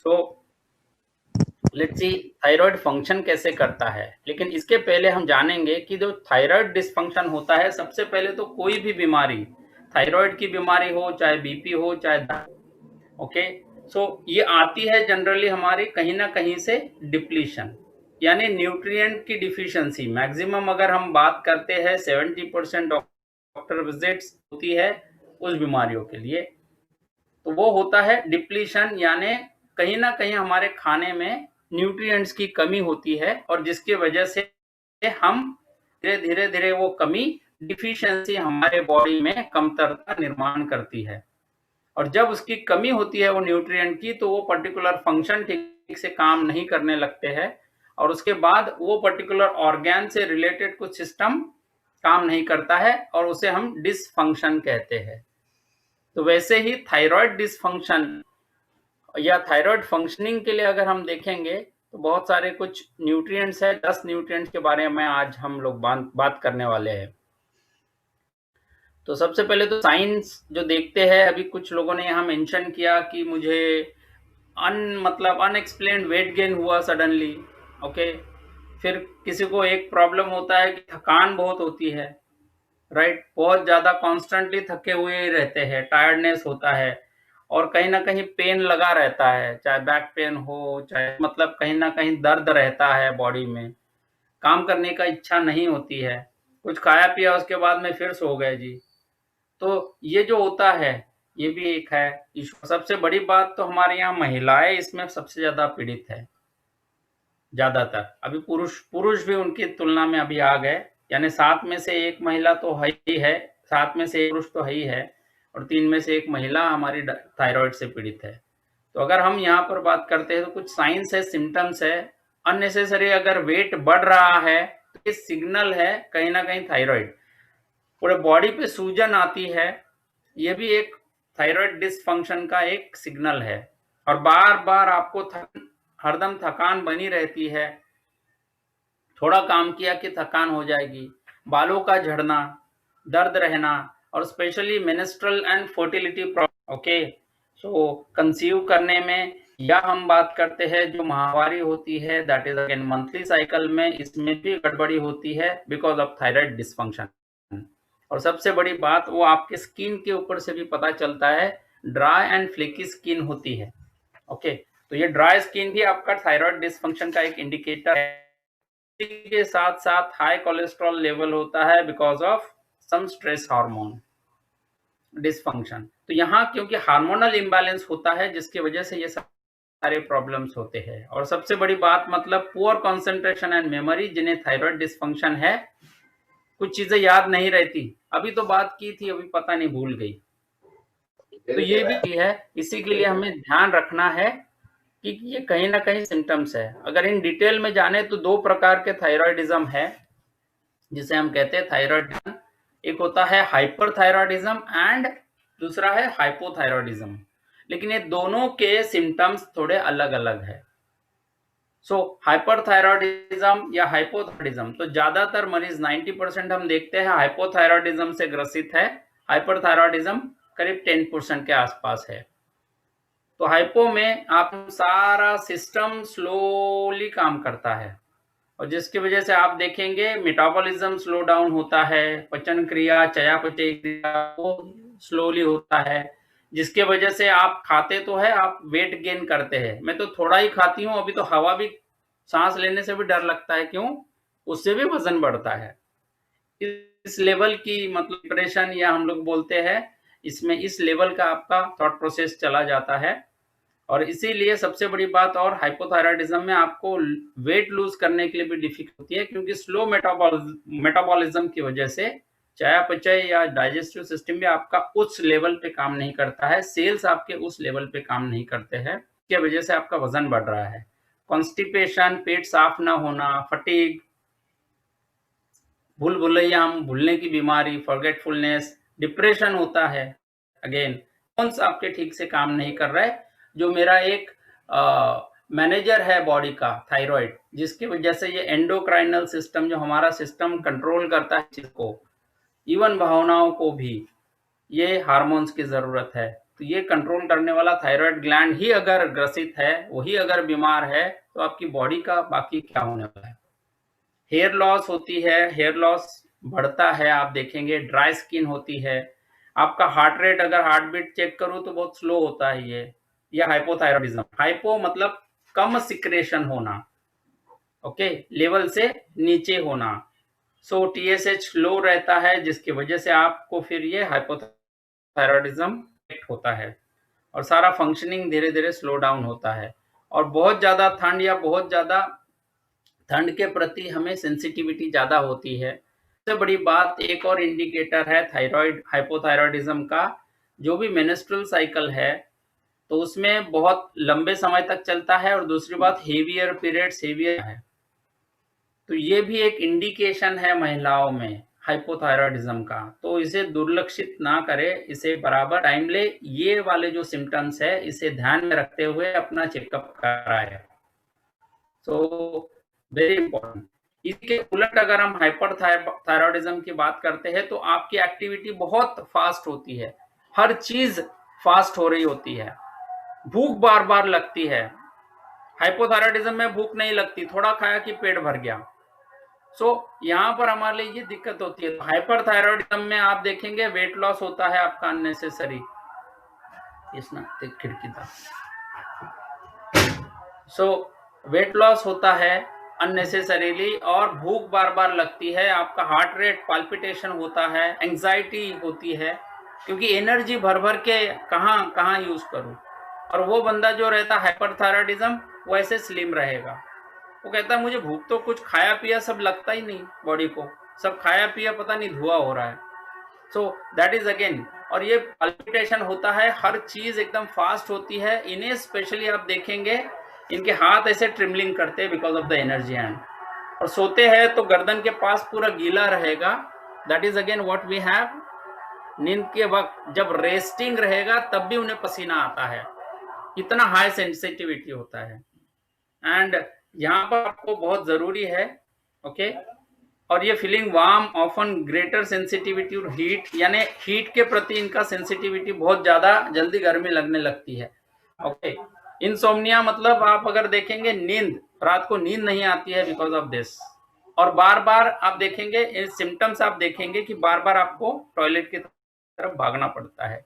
So let's see thyroid function कैसे करता है। लेकिन इसके पहले हम जानेंगे कि जो थायराइड डिसफंक्शन होता है, सबसे पहले तो कोई भी बीमारी, थायराइड की बीमारी हो, चाहे बीपी हो, चाहे ओके, सो ये आती है जनरली हमारी कहीं ना कहीं से डिप्लीशन, यानी न्यूट्रिएंट की डिफिशियंसी। मैक्सिमम अगर हम बात करते हैं 70% डॉक्टर विजिट्स होती है उस बीमारियों के लिए, तो वो होता है डिप्लीशन, यानी कहीं ना कहीं हमारे खाने में न्यूट्रिएंट्स की कमी होती है और जिसकी वजह से हम धीरे धीरे धीरे वो कमी, डिफिशियंसी हमारे बॉडी में कमतरता निर्माण करती है। और जब उसकी कमी होती है वो न्यूट्रिएंट की, तो वो पर्टिकुलर फंक्शन ठीक से काम नहीं करने लगते हैं और उसके बाद वो पर्टिकुलर ऑर्गन से रिलेटेड कुछ सिस्टम काम नहीं करता है और उसे हम डिसफंक्शन कहते हैं। तो वैसे ही थायराइड डिसफंक्शन या थायराइड फंक्शनिंग के लिए अगर हम देखेंगे तो बहुत सारे कुछ न्यूट्रिएंट्स है, 10 न्यूट्रिएंट्स के बारे में आज हम लोग बात करने वाले हैं। तो सबसे पहले तो साइंस जो देखते हैं, अभी कुछ लोगों ने यहाँ मेंशन किया कि मुझे मतलब अनएक्सप्लेन्ड वेट गेन हुआ सडनली। ओके, फिर किसी को एक प्रॉब्लम होता है कि थकान बहुत होती है, राइट, बहुत ज़्यादा कॉन्स्टेंटली थके हुए रहते हैं, टायर्डनेस होता है और कहीं ना कहीं पेन लगा रहता है, चाहे बैक पेन हो, चाहे मतलब कहीं ना कहीं दर्द रहता है बॉडी में, काम करने का इच्छा नहीं होती है, कुछ खाया पिया उसके बाद में फिर सो गए जी। तो ये जो होता है ये भी एक है इशू। सबसे बड़ी बात तो हमारे यहाँ महिलाएं इसमें सबसे ज्यादा पीड़ित है, ज्यादातर। अभी पुरुष पुरुष भी उनकी तुलना में अभी आ गए, यानी 7 में से 1 महिला तो है ही है, 7 में से 1 पुरुष तो है ही है और 3 में से 1 महिला हमारी थायराइड से पीड़ित है। तो अगर हम यहाँ पर बात करते हैं तो कुछ साइंस है, सिम्टम्स है। अननेसेसरी अगर वेट बढ़ रहा है तो ये सिग्नल है कहीं ना कहीं थायराइड। पूरे बॉडी पे सूजन आती है, ये भी एक थायराइड डिसफंक्शन का एक सिग्नल है। और बार बार आपको हरदम थकान बनी रहती है, थोड़ा काम किया कि थकान हो जाएगी, बालों का झड़ना, दर्द रहना और specially menstrual and fertility problem. Okay, so conceive करने में, या हम बात करते हैं जो माहवारी होती है, that is again monthly cycle में, इसमें भी गड़बड़ी होती है बिकॉज ऑफ थायराइड डिसफंक्शन। और सबसे बड़ी बात वो आपके स्किन के ऊपर से भी पता चलता है, ड्राई एंड फ्लेकी स्किन होती है। ओके, तो ये ड्राई स्किन भी आपका थायराइड डिसफंक्शन का एक इंडिकेटर है। के साथ साथ हाई कोलेस्ट्रॉल लेवल होता है because of some stress hormone dysfunction. तो यहाँ क्योंकि हार्मोनल इम्बैलेंस होता है जिसकी वजह से ये सारे प्रॉब्लम्स होते हैं। और सबसे बड़ी बात मतलब पुअर कंसंट्रेशन एंड मेमोरी, जिन्हें थायराइड डिसफंक्शन है, कुछ चीजें याद नहीं रहती, अभी तो बात की थी अभी पता नहीं भूल गई। तो ये भी है, इसी के लिए हमें ध्यान रखना है कि ये कहीं ना कहीं सिम्टम्स है। अगर इन डिटेल में जाने तो 2 प्रकार के थायराइडिज्म है जिसे हम कहते हैं थायराइडिज्म। एक होता है हाइपरथायराइडिज्म एंड दूसरा है हाइपोथायराइडिज्म, लेकिन ये दोनों के सिम्टम्स थोड़े अलग अलग है। सो हाइपरथायराइडिज्म या हाइपोथायराइडिज्म, तो ज्यादातर मरीज 90% हम देखते हैं हाइपोथायराइडिज्म से ग्रसित है, हाइपरथायराइडिज्म करीब 10% के आसपास है। तो हाइपो में आप सारा सिस्टम स्लोली काम करता है और जिसकी वजह से आप देखेंगे मेटाबॉलिज्म स्लो डाउन होता है, पचन क्रिया, चयापचय क्रिया वो स्लोली होता है, जिसके वजह से आप खाते तो है, आप वेट गेन करते हैं। मैं तो थोड़ा ही खाती हूँ, अभी तो हवा भी सांस लेने से भी डर लगता है, क्यों? उससे भी वजन बढ़ता है। इस लेवल की मतलब डिप्रेशन या हम लोग बोलते हैं, इसमें इस लेवल का आपका थॉट प्रोसेस चला जाता है। और इसीलिए सबसे बड़ी बात, और हाइपोथायराइडिज्म में आपको वेट लूज करने के लिए भी डिफिकल्ट होती है, क्योंकि स्लो मेटाबॉलिज्म की वजह से चयापचय या डाइजेस्टिव सिस्टम भी आपका उस लेवल पे काम नहीं करता है, सेल्स आपके उस लेवल पे काम नहीं करते हैं, इसकी वजह से आपका वजन बढ़ रहा है। कॉन्स्टिपेशन, पेट साफ ना होना, फटीग, भूल भुलैया, हम भूलने की बीमारी, फॉरगेटफुलनेस, डिप्रेशन होता है। अगेन कौन आपके ठीक से काम नहीं कर रहा है। जो मेरा एक मैनेजर है बॉडी का, थायराइड, जिसकी वजह से ये एंडोक्राइनल सिस्टम जो हमारा सिस्टम कंट्रोल करता है चीज को, इवन भावनाओं को भी, ये हार्मोन्स की जरूरत है। तो ये कंट्रोल करने वाला थायराइड ग्लैंड ही अगर ग्रसित है, वही अगर बीमार है, तो आपकी बॉडी का बाकी क्या होने वाला है। हेयर लॉस होती है, हेयर लॉस बढ़ता है, आप देखेंगे ड्राई स्किन होती है, आपका हार्ट रेट, अगर हार्ट बीट चेक करूँ तो बहुत स्लो होता है ये हाइपोथायरॉयडिज्म। हाइपो मतलब कम सिक्रेशन होना, ओके, लेवल से नीचे होना। सो टीएसएच लो रहता है, जिसकी वजह से आपको फिर ये हाइपोथायरॉयडिज्म होता है और सारा फंक्शनिंग धीरे धीरे स्लो डाउन होता है। और बहुत ज्यादा ठंड या बहुत ज्यादा ठंड के प्रति हमें सेंसिटिविटी ज्यादा होती है। सबसे बड़ी बात, एक और इंडिकेटर है थायराइड हाइपोथायरॉयडिज्म का, जो भी मेंस्ट्रुअल साइकिल है तो उसमें बहुत लंबे समय तक चलता है, और दूसरी बात हेवियर पीरियड्स हेवियर है, तो ये भी एक इंडिकेशन है महिलाओं में हाइपोथायरॉयडिज्म का। तो इसे दुर्लक्षित ना करें, इसे बराबर टाइम ले, ये वाले जो सिम्टम्स है इसे ध्यान में रखते हुए अपना चेकअप कराएं। So very important. इसके उलट अगर हम हाइपरथायरॉयडिज्म की बात करते हैं तो आपकी एक्टिविटी बहुत फास्ट होती है, हर चीज फास्ट हो रही होती है, भूख बार बार लगती है। हाइपोथायरॉयडिज्म में भूख नहीं लगती, थोड़ा खाया कि पेट भर गया। सो यहाँ पर हमारे लिए ये दिक्कत होती है। हाइपरथायरॉयडिज्म में आप देखेंगे वेट लॉस होता है आपका अननेसेसरी, खिड़की था। सो वेट लॉस होता है अननेसेसरीली, और भूख बार बार लगती है, आपका हार्ट रेट पाल्पिटेशन होता है, एंजाइटी होती है, क्योंकि एनर्जी भर भर के कहाँ कहाँ यूज करूँ। और वो बंदा जो रहता हाइपरथायरॉयडिज्म वो ऐसे स्लिम रहेगा, वो कहता है मुझे भूख तो कुछ खाया पिया सब लगता ही नहीं, बॉडी को सब खाया पिया पता नहीं धुआं हो रहा है। सो दैट इज अगेन, और ये पाल्पिटेशन होता है, हर चीज एकदम फास्ट होती है। इन्हें स्पेशली आप देखेंगे इनके हाथ ऐसे ट्रिमलिंग करते हैं because of the energy and, और सोते हैं तो गर्दन के पास पूरा गीला रहेगा। That is again what we have. नींद के वक्त जब रेस्टिंग रहेगा तब भी उन्हें पसीना आता है, इतना हाई सेंसिटिविटी होता है। एंड यहाँ पर आपको बहुत जरूरी है, ओके, और ये feeling warm often greater sensitivity और हीट, यानी हीट के प्रति इनका सेंसिटिविटी बहुत ज्यादा जल्दी गर्मी लगने लगती है, ओके। इंसोम्निया मतलब आप अगर देखेंगे नींद, रात को नींद नहीं आती है बिकॉज ऑफ दिस, और बार बार आप देखेंगे सिम्टम्स, आप देखेंगे कि बार बार आपको टॉयलेट की तरफ भागना पड़ता है।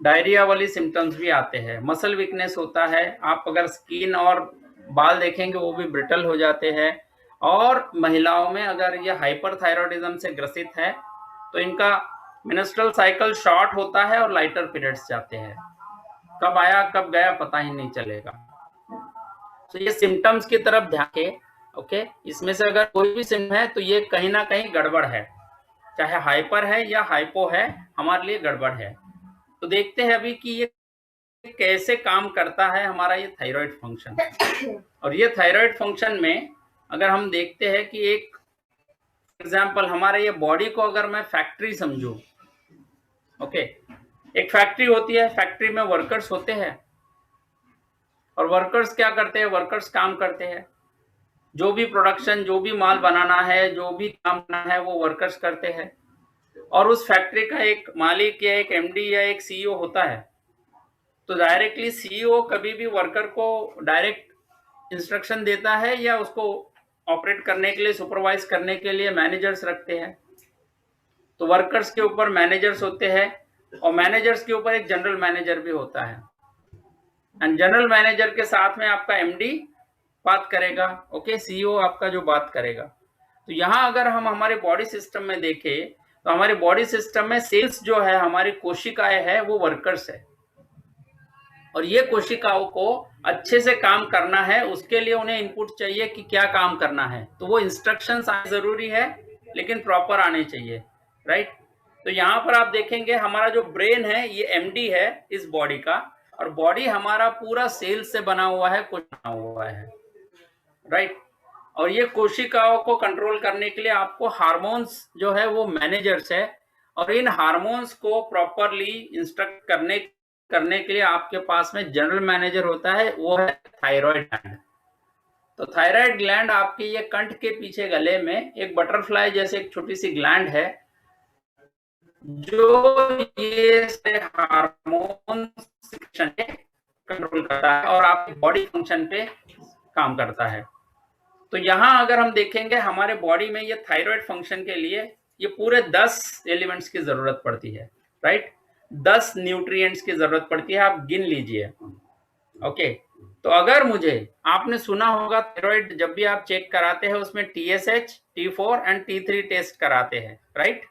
डायरिया वाली सिम्टम्स भी आते हैं, मसल वीकनेस होता है, आप अगर स्किन और बाल देखेंगे वो भी ब्रिटल हो जाते हैं। और महिलाओं में अगर ये हाइपरथायरॉयडिज्म से ग्रसित है तो इनका मेंस्ट्रुअल साइकिल शॉर्ट होता है और लाइटर पीरियड्स जाते हैं, कब आया कब गया पता ही नहीं चलेगा। तो ये सिम्टम्स की तरफ ध्यान के, ओके, इसमें से अगर कोई भी सिम्टम है तो ये कहीं ना कहीं गड़बड़ है, चाहे हाइपर है या हाइपो है, हमारे लिए गड़बड़ है। तो देखते हैं अभी कि ये कैसे काम करता है हमारा ये थायराइड फंक्शन। और ये थायराइड फंक्शन में अगर हम देखते हैं कि एक एग्जांपल, हमारे ये बॉडी को अगर मैं फैक्ट्री समझूं, ओके, एक फैक्ट्री होती है, फैक्ट्री में वर्कर्स होते हैं, और वर्कर्स क्या करते हैं, वर्कर्स काम करते हैं, जो भी प्रोडक्शन, जो भी माल बनाना है, जो भी काम करना है वो वर्कर्स करते हैं। और उस फैक्ट्री का एक मालिक या एक एमडी या एक सीईओ होता है। तो डायरेक्टली सीईओ कभी भी वर्कर को डायरेक्ट इंस्ट्रक्शन देता है या उसको ऑपरेट करने के लिए, सुपरवाइज करने के लिए मैनेजर्स रखते हैं। तो वर्कर्स के ऊपर मैनेजर्स होते हैं, और मैनेजर्स के ऊपर एक जनरल मैनेजर भी होता है, एंड जनरल मैनेजर के साथ में आपका एमडी बात करेगा, ओके, सीईओ आपका जो बात करेगा। तो यहाँ अगर हम हमारे बॉडी सिस्टम में देखें तो हमारे बॉडी सिस्टम में सेल्स जो है, हमारी कोशिकाएं है, वो वर्कर्स है, और ये कोशिकाओं को अच्छे से काम करना है, उसके लिए उन्हें इनपुट चाहिए कि क्या काम करना है, तो वो इंस्ट्रक्शंस आने जरूरी है लेकिन प्रॉपर आने चाहिए, राइट। तो यहाँ पर आप देखेंगे हमारा जो ब्रेन है ये एमडी है इस बॉडी का, और बॉडी हमारा पूरा सेल से बना हुआ है, कुछ बना हुआ है, राइट। और ये कोशिकाओं को कंट्रोल करने के लिए आपको हार्मोन्स जो है वो मैनेजर्स है, और इन हार्मोन्स को प्रॉपरली इंस्ट्रक्ट करने के लिए आपके पास में जनरल मैनेजर होता है, वो है थायराइड ग्लैंड। तो थायराइड ग्लैंड आपके ये कंठ के पीछे गले में एक बटरफ्लाई जैसे एक छोटी सी ग्लैंड है, जो ये हार्मोन कंट्रोल करता है और आपकी बॉडी फंक्शन पे काम करता है। तो यहाँ अगर हम देखेंगे हमारे बॉडी में ये थायराइड फंक्शन के लिए ये पूरे 10 एलिमेंट्स की जरूरत पड़ती है, राइट? 10 न्यूट्रिएंट्स की जरूरत पड़ती है, आप गिन लीजिए। ओके, तो अगर मुझे, आपने सुना होगा थायराइड जब भी आप चेक कराते हैं उसमें TSH, T4 and T3 test कराते हैं, right?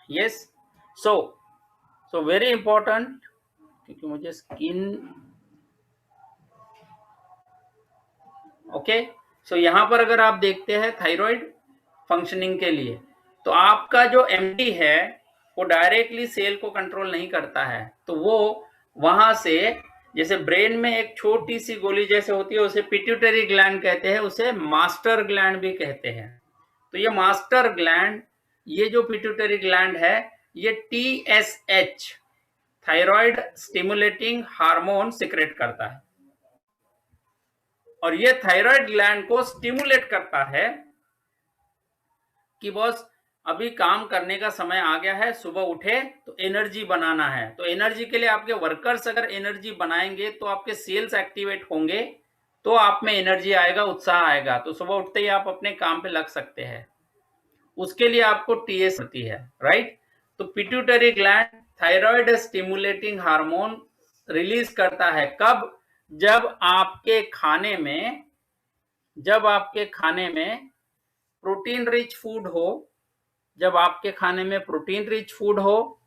Yes, so very important, क्योंकि मुझे स्किन, ओके, सो यहाँ पर अगर आप देखते हैं थायराइड फंक्शनिंग के लिए, तो आपका जो एमडी है वो डायरेक्टली सेल को कंट्रोल नहीं करता है, तो वो वहां से, जैसे ब्रेन में एक छोटी सी गोली जैसे होती है उसे पिट्यूटरी ग्लैंड कहते हैं, उसे मास्टर ग्लैंड भी कहते हैं। तो ये मास्टर ग्लैंड, ये जो पिट्यूटरी ग्लैंड है, ये TSH thyroid stimulating hormone secrete करता है, और ये थायराइड ग्लैंड को स्टिमुलेट करता है कि बॉस अभी काम करने का समय आ गया है, सुबह उठे तो एनर्जी बनाना है। तो एनर्जी के लिए आपके वर्कर्स अगर एनर्जी बनाएंगे तो आपके सेल्स एक्टिवेट होंगे, तो आप में एनर्जी आएगा, उत्साह आएगा, तो सुबह उठते ही आप अपने काम पे लग सकते हैं। उसके लिए आपको टीएस होती है, राइट? तो pituitary gland thyroid stimulating hormone release करता है कब? जब आपके खाने में प्रोटीन रिच फूड हो, जब आपके खाने में प्रोटीन रिच फूड हो,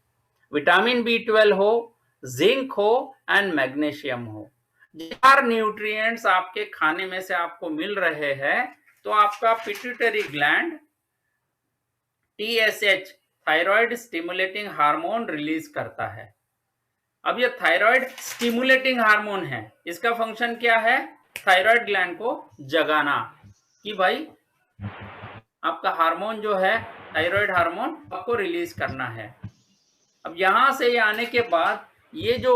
विटामिन B12 हो, जिंक हो एंड मैग्नीशियम हो। 4 न्यूट्रिएंट्स आपके खाने में से आपको मिल रहे हैं, तो आपका pituitary gland TSH thyroid stimulating hormone release करता है। अब ये थायराइड स्टिमुलेटिंग हार्मोन है, इसका फंक्शन क्या है? थायराइड ग्लैंड को जगाना, कि भाई आपका हार्मोन जो है थायराइड हार्मोन आपको रिलीज करना है। अब यहां से ये आने के बाद ये जो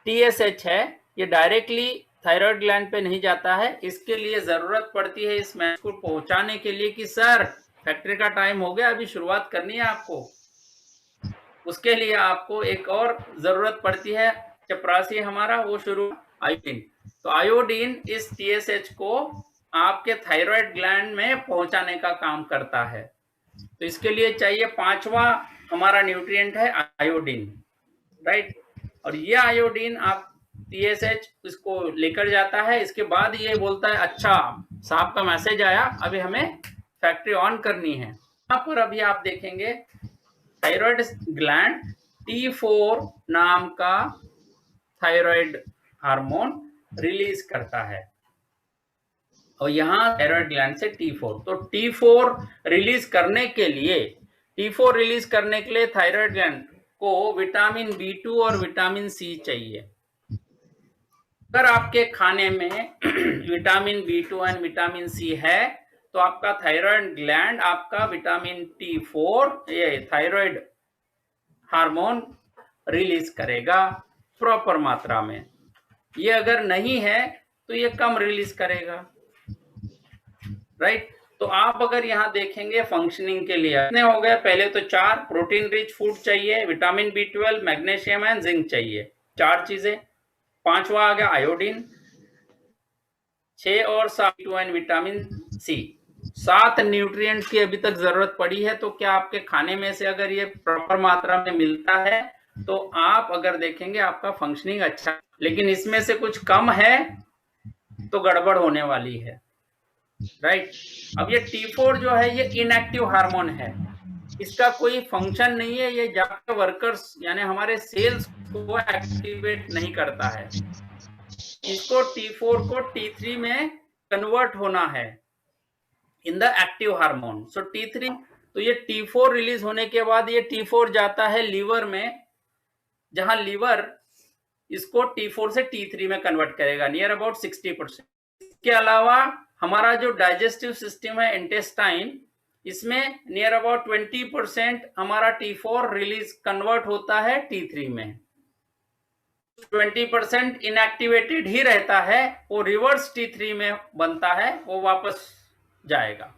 TSH है ये डायरेक्टली थायराइड ग्लैंड पे नहीं जाता है, इसके लिए जरूरत पड़ती है इस मैसेज को पहुंचाने के लिए कि सर फैक्ट्री का टाइम हो गया, अभी शुरुआत करनी है आपको। उसके लिए आपको एक और जरूरत पड़ती है, चपरासी हमारा वो शुरू, आयोडीन। तो आयोडीन इस TSH को आपके थायराइड ग्लैंड में पहुंचाने का काम करता है। तो इसके लिए चाहिए 5वां हमारा न्यूट्रिएंट है आयोडीन, राइट? और ये आयोडीन आप TSH इसको लेकर जाता है। इसके बाद ये बोलता है अच्छा साहब का मैसेज आया, अभी हमें फैक्ट्री ऑन करनी है। यहाँ पर अभी आप देखेंगे थायराइड ग्लैंड T4 नाम का थायराइड हार्मोन रिलीज करता है, और यहाँ थायराइड ग्लैंड से T4, तो T4 रिलीज करने के लिए थायराइड ग्लैंड को विटामिन B2 और विटामिन C चाहिए। अगर आपके खाने में vitamin B2 and vitamin C है तो आपका थायराइड ग्लैंड आपका विटामिन T4 ये थायराइड हार्मोन रिलीज करेगा प्रॉपर मात्रा में। ये अगर नहीं है तो ये कम रिलीज करेगा, राइट? तो आप अगर यहाँ देखेंगे फंक्शनिंग के लिए कितने हो गए? पहले तो 4 प्रोटीन रिच फूड चाहिए, vitamin B12, magnesium and zinc चाहिए, 4 चीजें। 5वां आ गया आयोडीन, 6 और 7 एंड विटामिन C। 7 न्यूट्रिएंट्स की अभी तक जरूरत पड़ी है। तो क्या आपके खाने में से अगर ये प्रॉपर मात्रा में मिलता है तो आप अगर देखेंगे आपका फंक्शनिंग अच्छा, लेकिन इसमें से कुछ कम है तो गड़बड़ होने वाली है, राइट? अब ये T4 जो है ये इनएक्टिव हार्मोन है, इसका कोई फंक्शन नहीं है, ये जाकर वर्कर्स यानी हमारे सेल्स को एक्टिवेट नहीं करता है। इसको T4 को T3 में कन्वर्ट होना है in the active hormone. So T3, तो ये T4 रिलीज होने के बाद ये T4 जाता है लीवर में, जहां लीवर इसको T4 से T3 में कन्वर्ट करेगा, नियर अबाउट 60%। इसके अलावा हमारा जो डाइजेस्टिव सिस्टम है इंटेस्टाइन, इसमें नियर अबाउट 20% हमारा T4 रिलीज कन्वर्ट होता है T3 में। 20% इनएक्टिवेटेड ही रहता है, वो रिवर्स T3 में बनता है, वो वापस जाएगा।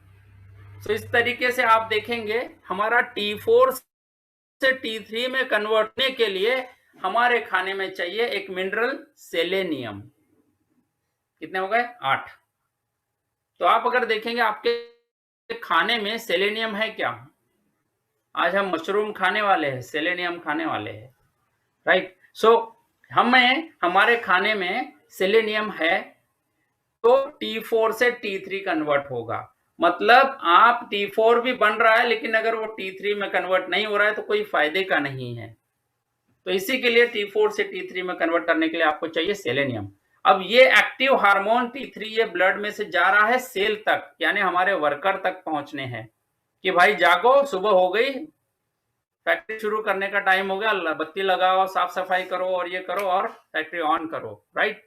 तो इस तरीके से आप देखेंगे हमारा T4 से T3 में कन्वर्ट होने के लिए हमारे खाने में चाहिए एक मिनरल सेलेनियम। कितने हो गए? 8। तो आप अगर देखेंगे आपके खाने में सेलेनियम है क्या? आज हम मशरूम खाने वाले हैं, सेलेनियम खाने वाले हैं, राइट। सो हमें हमारे खाने में सेलेनियम है तो T4 से T3 कन्वर्ट होगा। मतलब आप T4 भी बन रहा है लेकिन अगर वो T3 में कन्वर्ट नहीं हो रहा है तो कोई फायदे का नहीं है। तो इसी के लिए T4 से T3 में कन्वर्ट करने के लिए आपको चाहिए सेलेनियम। अब ये एक्टिव हार्मोन T3 ये ब्लड में से जा रहा है सेल तक, यानी हमारे वर्कर तक पहुंचने हैं कि भाई जागो, सुबह हो गई, फैक्ट्री शुरू करने का टाइम हो गया, बत्ती लगाओ, साफ सफाई करो और ये करो और फैक्ट्री ऑन करो, राइट।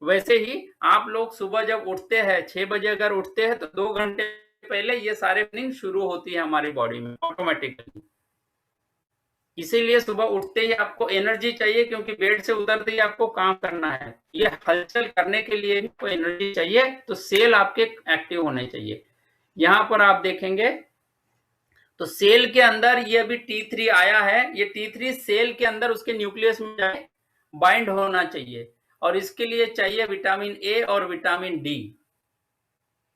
वैसे ही आप लोग सुबह जब उठते हैं 6 बजे अगर उठते हैं तो 2 घंटे पहले ये सारे फीलिंग शुरू होती है हमारी बॉडी में ऑटोमेटिकली। इसीलिए सुबह उठते ही आपको एनर्जी चाहिए क्योंकि बेड से उतरते ही आपको काम करना है। ये हलचल करने के लिए भी कोई एनर्जी चाहिए, तो सेल आपके एक्टिव होने चाहिए। यहां पर आप देखेंगे तो सेल के अंदर ये अभी T3 आया है, ये T3 सेल के अंदर उसके न्यूक्लियस में जाए बाइंड होना चाहिए और इसके लिए चाहिए विटामिन ए और विटामिन डी।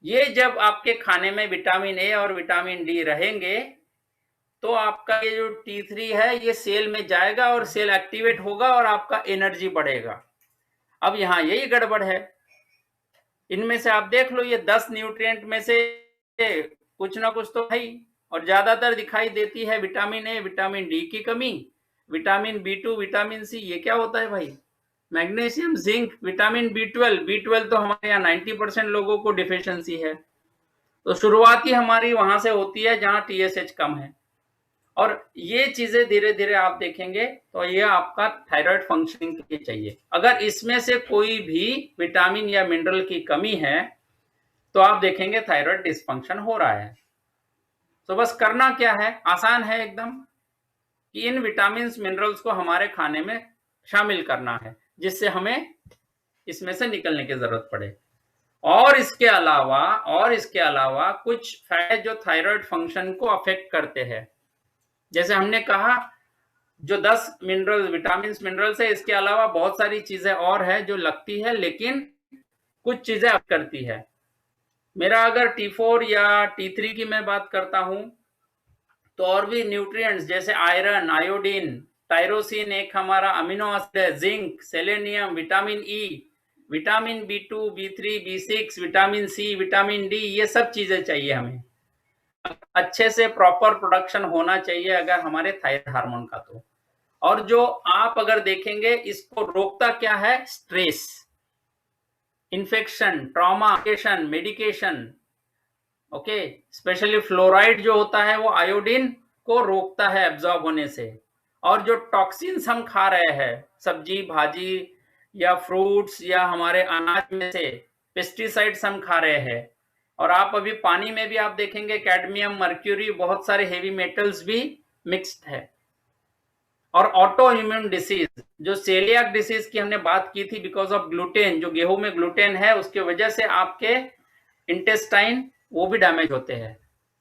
ये जब आपके खाने में विटामिन ए और विटामिन डी रहेंगे तो आपका ये जो T3 है ये सेल में जाएगा और सेल एक्टिवेट होगा और आपका एनर्जी बढ़ेगा। अब यहाँ यही गड़बड़ है, इनमें से आप देख लो ये 10 न्यूट्रिएंट में से कुछ ना कुछ तो है ही, और ज्यादातर दिखाई देती है विटामिन ए, विटामिन डी की कमी, विटामिन B2, विटामिन सी। ये क्या होता है भाई? मैग्नीशियम, जिंक, विटामिन B12 तो हमारे यहाँ 90% लोगों को डिफिशियंसी है। तो शुरुआती हमारी वहां से होती है जहां TSH कम है, और ये चीजें धीरे धीरे आप देखेंगे तो ये आपका थायराइड फंक्शनिंग के लिए चाहिए। अगर इसमें से कोई भी विटामिन या मिनरल की कमी है तो आप देखेंगे थायराइड डिसफंक्शन हो रहा है। तो बस करना क्या है, आसान है एकदम, कि इन विटामिन मिनरल्स को हमारे खाने में शामिल करना है जिससे हमें इसमें से निकलने की जरूरत पड़े। और इसके अलावा कुछ फैट जो थायराइड फंक्शन को अफेक्ट करते हैं, जैसे हमने कहा जो 10 मिनरल विटामिन मिनरल्स है, इसके अलावा बहुत सारी चीजें और है जो लगती है लेकिन कुछ चीजें अफेक्ट करती है। मेरा अगर T4 या T3 की मैं बात करता हूं तो और भी न्यूट्रिएंट्स जैसे आयरन, आयोडीन, टायरोसिन एक हमारा अमीनो एसिड है, zinc, selenium, vitamin E, vitamin B2, B3, B6, vitamin C, vitamin D, ये सब चीजें चाहिए हमें। अच्छे से प्रॉपर प्रोडक्शन होना चाहिए अगर हमारे थायराइड हार्मोन का। तो और जो आप अगर देखेंगे इसको रोकता क्या है? Stress, infection, trauma, medication, okay. Specially fluoride जो होता है वो आयोडीन को रोकता है एब्जॉर्ब होने से। और जो टॉक्सिन्स हम खा रहे हैं सब्जी भाजी या फ्रूट्स या हमारे अनाज में से पेस्टिसाइड्स हम खा रहे हैं, और आप अभी पानी में भी आप देखेंगे कैडमियम, मर्क्यूरी, बहुत सारे हेवी मेटल्स भी मिक्स्ड है। और ऑटो इम्यून डिसीज, जो सेलियाक डिसीज की हमने बात की थी, बिकॉज ऑफ ग्लूटेन, जो गेहूं में ग्लूटेन है उसके वजह से आपके इंटेस्टाइन वो भी डैमेज होते हैं।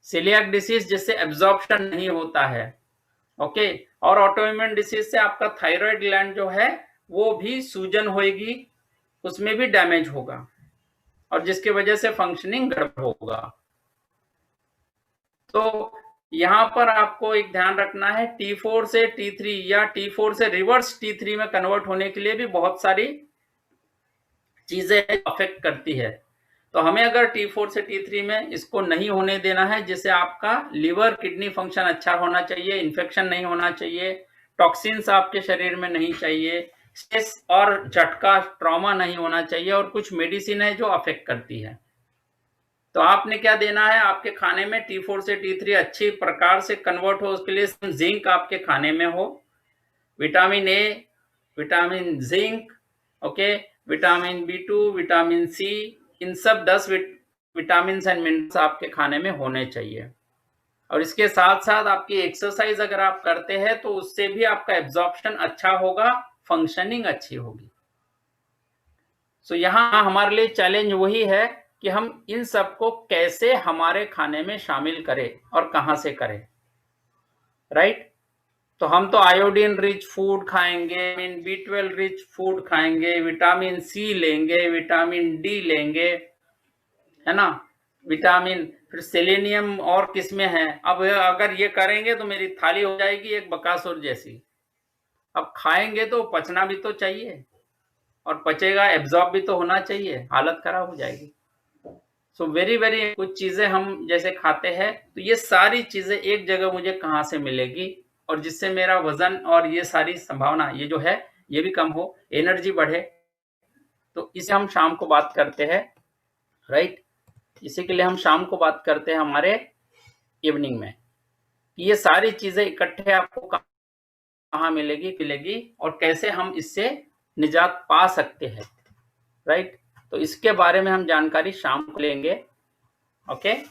सेलियाक डिसीज जिससे एब्जॉर्प्शन नहीं होता है, ओके। और ऑटो इम्यून डिसीज से आपका थायराइड ग्लैंड जो है वो भी सूजन होगी, उसमें भी डैमेज होगा और जिसकी वजह से फंक्शनिंग गड़बड़ होगा। तो यहां पर आपको एक ध्यान रखना है, T4 से T3 या T4 से रिवर्स T3 में कन्वर्ट होने के लिए भी बहुत सारी चीजें अफेक्ट करती है। तो हमें अगर T4 से T3 में इसको नहीं होने देना है, जिससे आपका लिवर किडनी फंक्शन अच्छा होना चाहिए, इन्फेक्शन नहीं होना चाहिए, टॉक्सिन्स आपके शरीर में नहीं चाहिए, स्ट्रेस और झटका ट्रॉमा नहीं होना चाहिए, और कुछ मेडिसिन है जो अफेक्ट करती है। तो आपने क्या देना है, आपके खाने में T4 से T3 अच्छी प्रकार से कन्वर्ट हो उसके लिए जिंक आपके खाने में हो, vitamin A, vitamin zinc, okay, vitamin B2, vitamin C, इन सब 10 विटामिन एंड मिनरल्स आपके खाने में होने चाहिए। और इसके साथ साथ आपकी एक्सरसाइज अगर आप करते हैं तो उससे भी आपका एब्जॉर्प्शन अच्छा होगा, फंक्शनिंग अच्छी होगी। सो यहाँ हमारे लिए चैलेंज वही है कि हम इन सब को कैसे हमारे खाने में शामिल करें और कहाँ से करें, राइट? तो हम तो आयोडीन रिच फूड खाएंगे, विटामिन B12 रिच फूड खाएंगे, विटामिन सी लेंगे, विटामिन डी लेंगे, है ना, विटामिन, फिर सेलेनियम और किसमें है। अब अगर ये करेंगे तो मेरी थाली हो जाएगी एक बकासुर जैसी। अब खाएंगे तो पचना भी तो चाहिए, और पचेगा एब्जॉर्ब भी तो होना चाहिए, हालत खराब हो जाएगी। सो वेरी वेरी कुछ चीजें हम जैसे खाते हैं, तो ये सारी चीजें एक जगह मुझे कहाँ से मिलेगी, और जिससे मेरा वजन और ये सारी संभावना ये जो है ये भी कम हो, एनर्जी बढ़े। तो इसे हम शाम को बात करते हैं, राइट? इसी के लिए हम शाम को बात करते हैं हमारे इवनिंग में, कि ये सारी चीजें इकट्ठे आपको कहाँ मिलेगी और कैसे हम इससे निजात पा सकते हैं, राइट? तो इसके बारे में हम जानकारी शाम को लेंगे, ओके।